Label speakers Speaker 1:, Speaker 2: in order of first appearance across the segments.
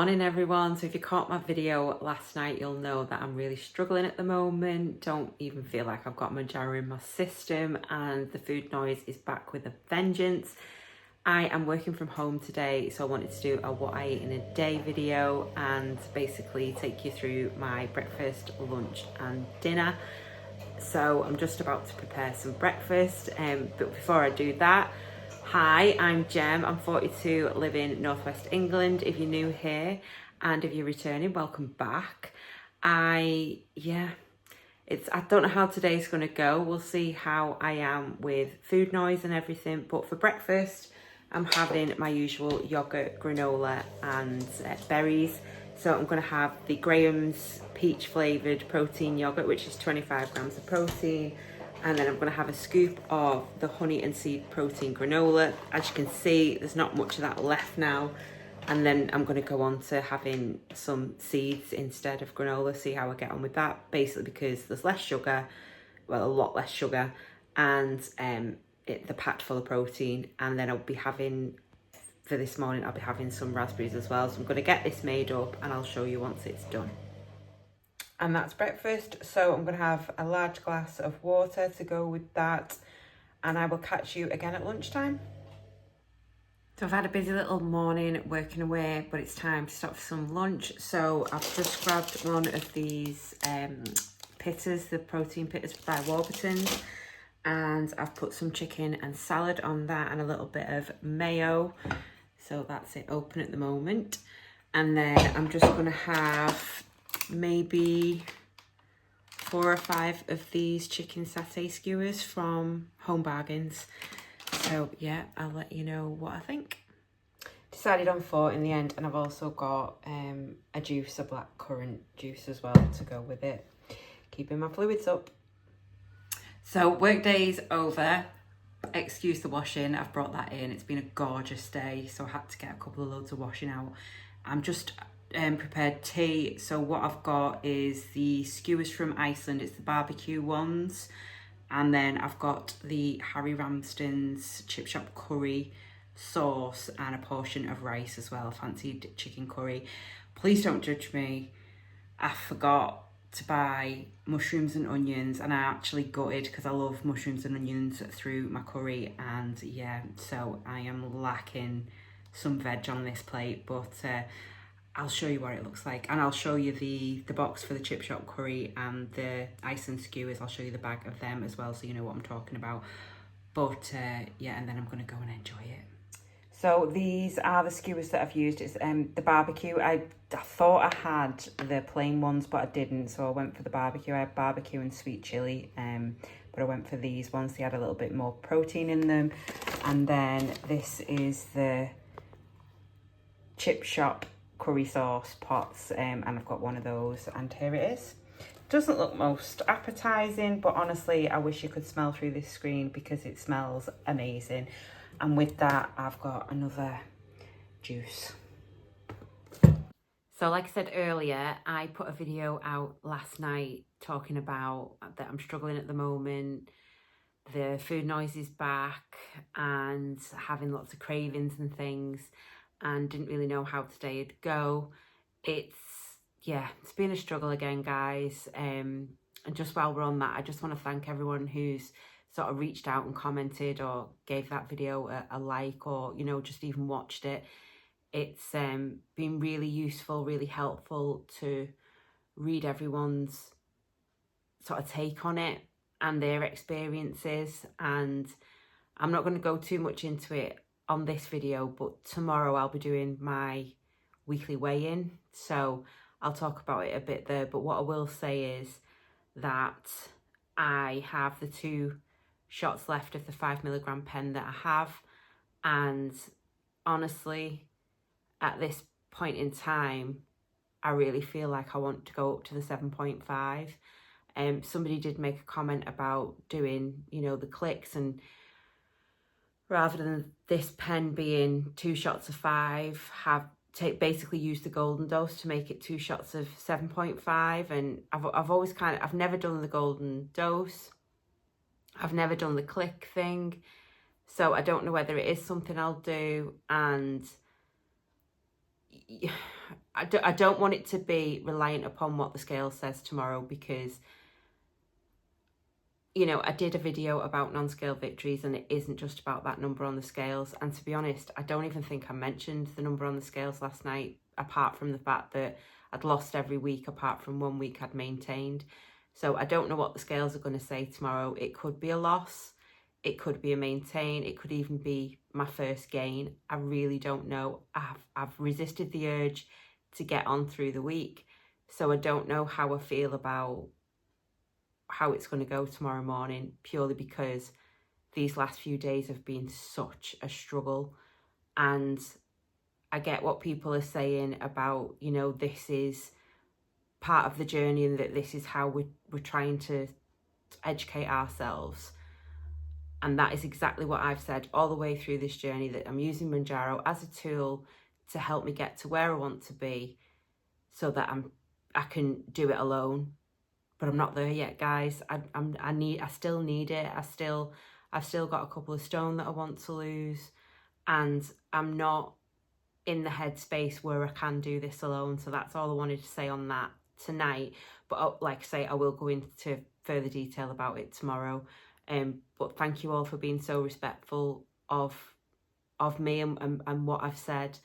Speaker 1: morning everyone. So if you caught my video last night, you'll know that I'm really struggling at the moment. Don't even feel like I've got Mounjaro in my system, and the food noise is back with a vengeance. I am working from home today, so I wanted to do a what I eat in a day video and basically take you through my breakfast, lunch and dinner. So I'm just about to prepare some breakfast, but before I do that, hi, I'm Jem. I'm 42, live in Northwest England. If you're new here, and if you're returning, welcome back. I don't know how today's going to go. We'll see how I am with food noise and everything. But for breakfast, I'm having my usual yogurt, granola, and berries. So I'm going to have the Graham's peach flavoured protein yogurt, which is 25 grams of protein. And then I'm going to have a scoop of the honey and seed protein granola. As you can see, there's not much of that left now. And then I'm going to go on to having some seeds instead of granola, see how I get on with that. Basically because there's less sugar, well, a lot less sugar, and they're packed full of protein. And then I'll be having, for this morning, I'll be having some raspberries as well. So I'm going to get this made up and I'll show you once it's done. And that's breakfast. So I'm going to have a large glass of water to go with that. And I will catch you again at lunchtime. So I've had a busy little morning working away, but it's time to stop for some lunch. So I've just grabbed one of these pittas, the protein pittas by Warburton's. And I've put some chicken and salad on that and a little bit of mayo. So that's it open at the moment. And then I'm just going to have maybe 4 or 5 of these chicken satay skewers from Home Bargains. So yeah, I'll let you know what I think. Decided on 4 in the end, and I've also got a juice, a black currant juice as well to go with it. Keeping my fluids up. So work day's over. Excuse the washing, I've brought that in. It's been a gorgeous day, so I had to get a couple of loads of washing out. I'm just prepared tea. So what I've got is the skewers from Iceland. It's the barbecue ones. And then I've got the Harry Ramsden's chip shop curry sauce and a portion of rice as well. Fancied chicken curry. Please don't judge me. I forgot to buy mushrooms and onions, and I actually gutted because I love mushrooms and onions through my curry. And yeah, so I am lacking some veg on this plate, but I'll show you what it looks like, and I'll show you the box for the chip shop curry and the Iceland skewers. I'll show you the bag of them as well, so you know what I'm talking about. But yeah, and then I'm going to go and enjoy it. So these are the skewers that I've used. It's the barbecue. I thought I had the plain ones, but I didn't, so I went for the barbecue. I had barbecue and sweet chili, but I went for these ones. They had a little bit more protein in them. And then this is the chip shop curry sauce pots, and I've got one of those, and here it is. Doesn't look most appetizing, but honestly I wish you could smell through this screen because it smells amazing. And with that, I've got another juice. So like I said earlier, I put a video out last night talking about that I'm struggling at the moment. The food noise is back and having lots of cravings and things, and didn't really know how today would go. It's been a struggle again, guys. And just while we're on that, I just want to thank everyone who's sort of reached out and commented or gave that video a like, or, you know, just even watched it. It's been really useful, really helpful to read everyone's sort of take on it and their experiences. And I'm not going to go too much into it on this video, but tomorrow I'll be doing my weekly weigh-in, so I'll talk about it a bit there. But what I will say is that I have the 2 shots left of the 5 milligram pen that I have, and honestly at this point in time I really feel like I want to go up to the 7.5. Somebody did make a comment about doing, you know, the clicks, and rather than this pen being 2 shots of 5, basically use the golden dose to make it 2 shots of 7.5. And I've always I've never done the golden dose. I've never done the click thing. So I don't know whether it is something I'll do. And I don't want it to be reliant upon what the scale says tomorrow, because, you know, I did a video about non-scale victories and it isn't just about that number on the scales. And to be honest, I don't even think I mentioned the number on the scales last night, apart from the fact that I'd lost every week apart from 1 week I'd maintained. So I don't know what the scales are going to say tomorrow. It could be a loss, it could be a maintain, it could even be my first gain. I really don't know. I've resisted the urge to get on through the week, so I don't know how I feel about how it's going to go tomorrow morning, purely because these last few days have been such a struggle. And I get what people are saying about, you know, this is part of the journey and that this is how we're trying to educate ourselves. And that is exactly what I've said all the way through this journey, that I'm using Mounjaro as a tool to help me get to where I want to be, so that I can do it alone. But I'm not there yet, guys. I still need it. I've still got a couple of stone that I want to lose, and I'm not in the headspace where I can do this alone. So that's all I wanted to say on that tonight. But like I say, I will go into further detail about it tomorrow. But thank you all for being so respectful of me and what I've said.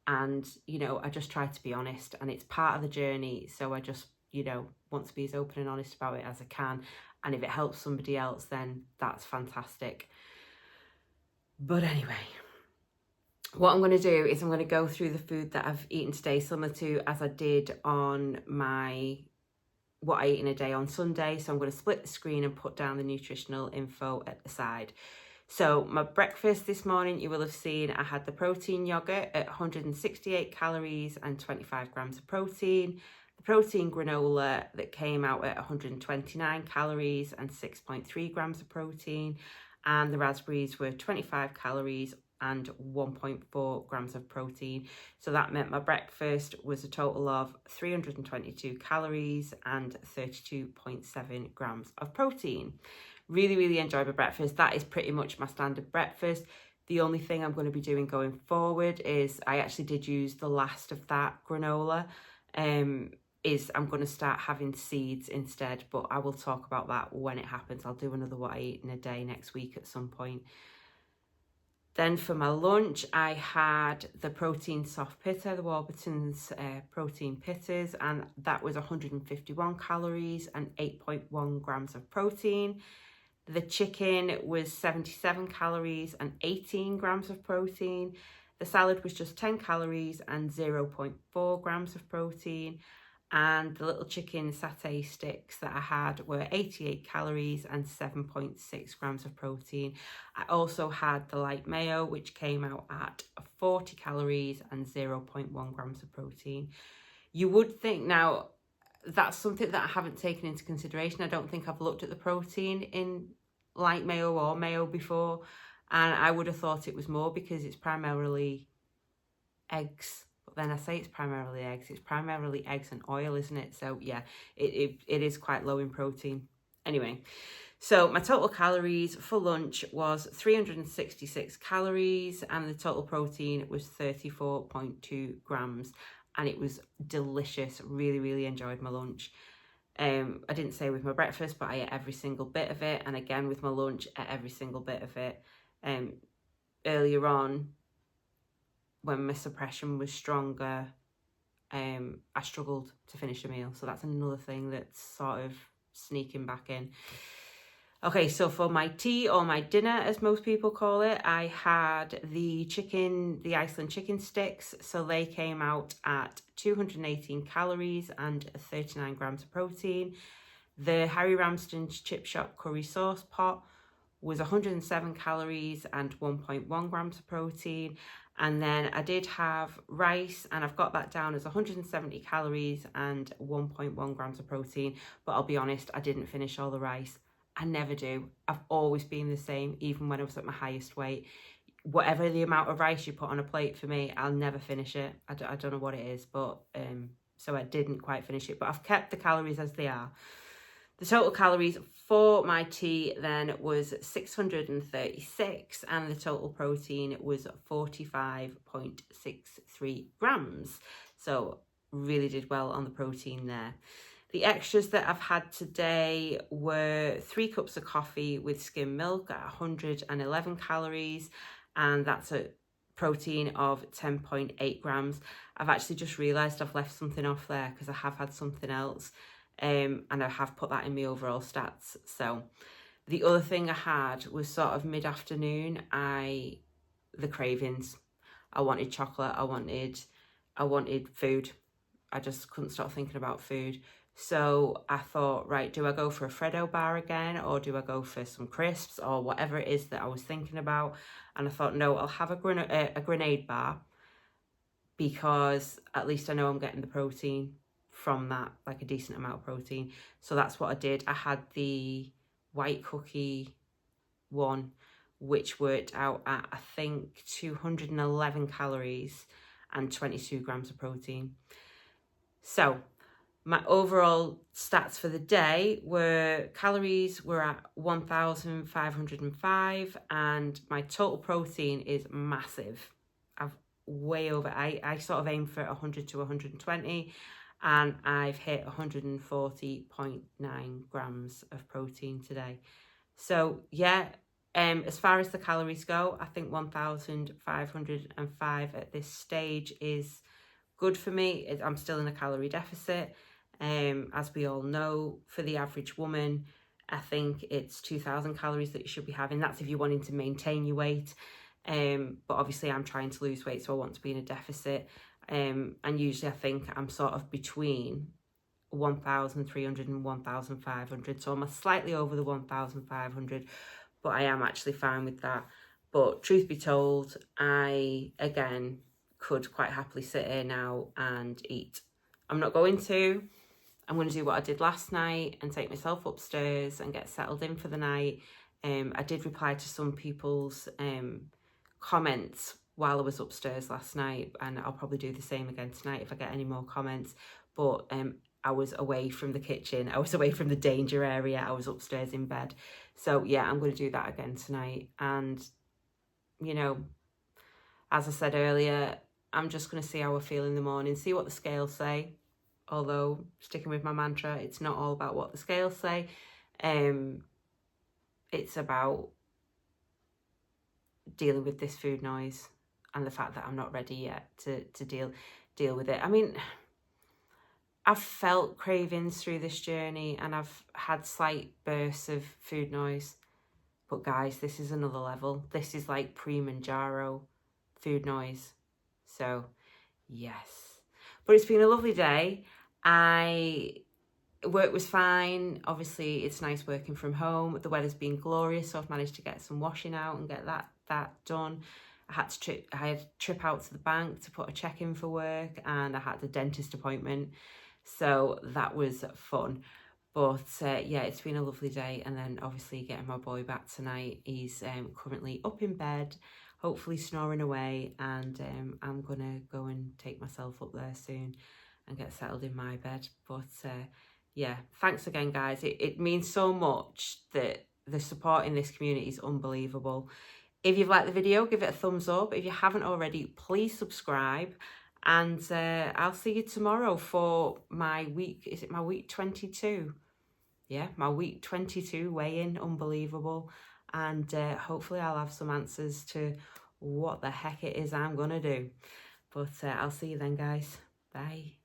Speaker 1: And, you know, I just try to be honest, and it's part of the journey. So I just, you know, want to be as open and honest about it as I can. And if it helps somebody else, then that's fantastic. But anyway, what I'm going to do is I'm going to go through the food that I've eaten today, similar to as I did on what I ate in a day on Sunday. So I'm going to split the screen and put down the nutritional info at the side. So my breakfast this morning, you will have seen I had the protein yogurt at 168 calories and 25 grams of protein. The protein granola that came out at 129 calories and 6.3 grams of protein. And the raspberries were 25 calories and 1.4 grams of protein. So that meant my breakfast was a total of 322 calories and 32.7 grams of protein. Really, really enjoyed my breakfast. That is pretty much my standard breakfast. The only thing I'm going to be doing going forward is, I actually did use the last of that granola, is I'm going to start having seeds instead, but I will talk about that when it happens. I'll do another what I eat in a day next week at some point. Then for my lunch, I had the protein soft pitta, the Warburton's protein pittas, and that was 151 calories and 8.1 grams of protein. The chicken was 77 calories and 18 grams of protein. The salad was just 10 calories and 0.4 grams of protein. And the little chicken satay sticks that I had were 88 calories and 7.6 grams of protein. I also had the light mayo, which came out at 40 calories and 0.1 grams of protein. You would think, now, that's something that I haven't taken into consideration. I don't think I've looked at the protein in light mayo or mayo before, and I would have thought it was more because it's primarily eggs. But then I say it's primarily eggs and oil, isn't it? So yeah, it is quite low in protein. Anyway, so my total calories for lunch was 366 calories and the total protein was 34.2 grams, and it was delicious. Really, really enjoyed my lunch. I didn't say with my breakfast, but I ate every single bit of it, and again with my lunch, ate every single bit of it. Earlier on, when my suppression was stronger, I struggled to finish a meal. So that's another thing that's sort of sneaking back in. Okay, so for my tea, or my dinner as most people call it, I had the Iceland chicken sticks. So they came out at 218 calories and 39 grams of protein. The Harry Ramsden's chip shop curry sauce pot was 107 calories and 1.1 grams of protein. And then I did have rice, and I've got that down as 170 calories and 1.1 grams of protein. But I'll be honest, I didn't finish all the rice. I never do. I've always been the same, even when I was at my highest weight. Whatever the amount of rice you put on a plate for me, I'll never finish it. I don't know what it is, but so I didn't quite finish it. But I've kept the calories as they are. The total calories for my tea then was 636, and the total protein was 45.63 grams. So really did well on the protein there. The extras that I've had today were 3 cups of coffee with skim milk at 111 calories, and that's a protein of 10.8 grams. I've actually just realised I've left something off there because I have had something else, and I have put that in my overall stats. So the other thing I had was sort of mid-afternoon, the cravings. I wanted chocolate, I wanted food. I just couldn't stop thinking about food. So I thought, right, do I go for a Freddo bar again, or do I go for some crisps or whatever it is that I was thinking about? And I thought, no, I'll have a grenade bar, because at least I know I'm getting the protein from that, like a decent amount of protein. So that's what I did. I had the white cookie one, which worked out at, I think, 211 calories and 22 grams of protein. So my overall stats for the day were, calories were at 1,505, and my total protein is massive. I've way over, I sort of aim for 100 to 120, and I've hit 140.9 grams of protein today. So yeah, as far as the calories go, I think 1,505 at this stage is good for me. I'm still in a calorie deficit. As we all know, for the average woman, I think it's 2,000 calories that you should be having. That's if you're wanting to maintain your weight. But obviously I'm trying to lose weight, so I want to be in a deficit. And usually I think I'm sort of between 1,300 and 1,500. So I'm slightly over the 1,500, but I am actually fine with that. But truth be told, I, again, could quite happily sit here now and eat. I'm not going to. I'm going to do what I did last night and take myself upstairs and get settled in for the night. I did reply to some people's comments while I was upstairs last night, and I'll probably do the same again tonight if I get any more comments. But I was away from the kitchen. I was away from the danger area. I was upstairs in bed. So yeah, I'm going to do that again tonight. And, you know, as I said earlier, I'm just going to see how I feel in the morning, see what the scales say. Although, sticking with my mantra, it's not all about what the scales say. It's about dealing with this food noise and the fact that I'm not ready yet to deal with it. I mean, I've felt cravings through this journey, and I've had slight bursts of food noise. But guys, this is another level. This is like pre-Mounjaro food noise. So, yes. But it's been a lovely day. Work was fine. Obviously, it's nice working from home. The weather's been glorious, so I've managed to get some washing out and get that done. I had a trip out to the bank to put a check in for work, and I had a dentist appointment. So that was fun. But yeah, it's been a lovely day. And then obviously getting my boy back tonight. He's currently up in bed, hopefully snoring away, and I'm gonna go and take myself up there soon and get settled in my bed. But yeah, thanks again, guys. It means so much. That the support in this community is unbelievable. If you've liked the video, give it a thumbs up. If you haven't already, please subscribe. And I'll see you tomorrow for my week. Is it my week 22? Yeah, my week 22 weigh-in. Unbelievable. And hopefully I'll have some answers to what the heck it is I'm going to do. But I'll see you then, guys. Bye.